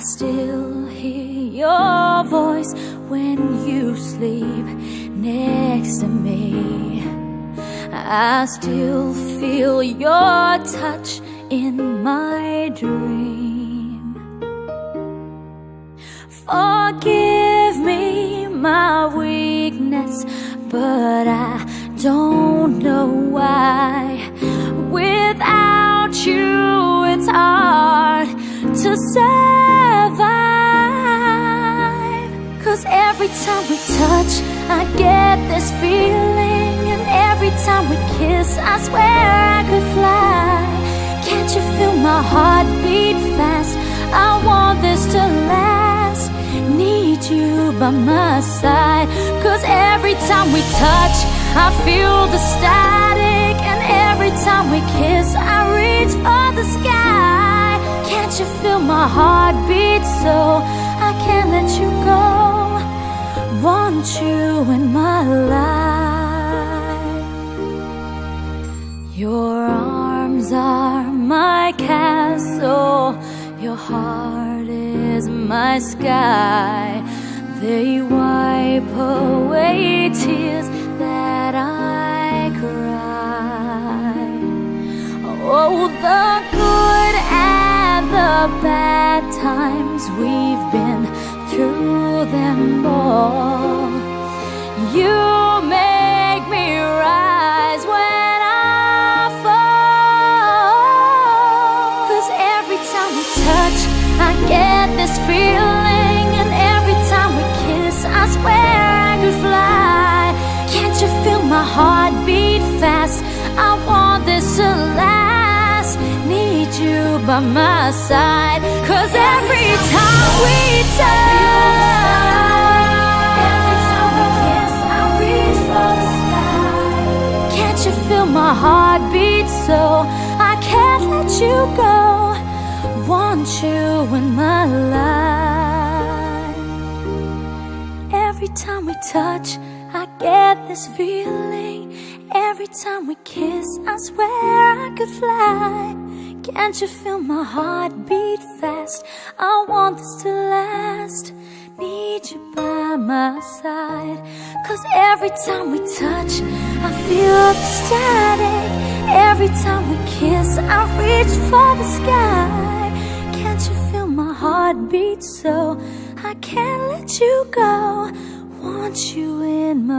still hear your voice when you sleep next to me. I still feel your touch in my dream. Forgive me my weakness, but I don't know why. Without you, it's hard to survive. 'Cause every time we touch, I get this feeling, and every time we kiss, I swear I could fly. Can't you feel my heart beat fast? I want this to last. Need you by my side. 'Cause every time we touch, I feel the static, and every time we kiss, I reach for the sky. Can't you feel my heart beat so I can't let you go? Want you in my life. Your arms are my castle, your heart is my sky. They wipe away tears that I cry. Oh, the good and the bad times, we've been through them all. You make me rise when I fall. 'Cause every time we touch, I get this feeling, and every time we kiss, I swear I could fly. Can't you feel my heart beat fast? I want this to last. Need you by my side. 'Cause every time we touch, every time we kiss, I reach for the sky. Can't you feel my heart beat so I can't let you go? Want you in my life. Every time we touch, I get this feeling. Every time we kiss, I swear I could fly. Can't you feel my heart beat fast? I want this to last. Need you by my side. 'Cause every time we touch, I feel the static. Every time we kiss, I reach for the sky. Can't you feel my heart beat so I can't let you go? Want you in my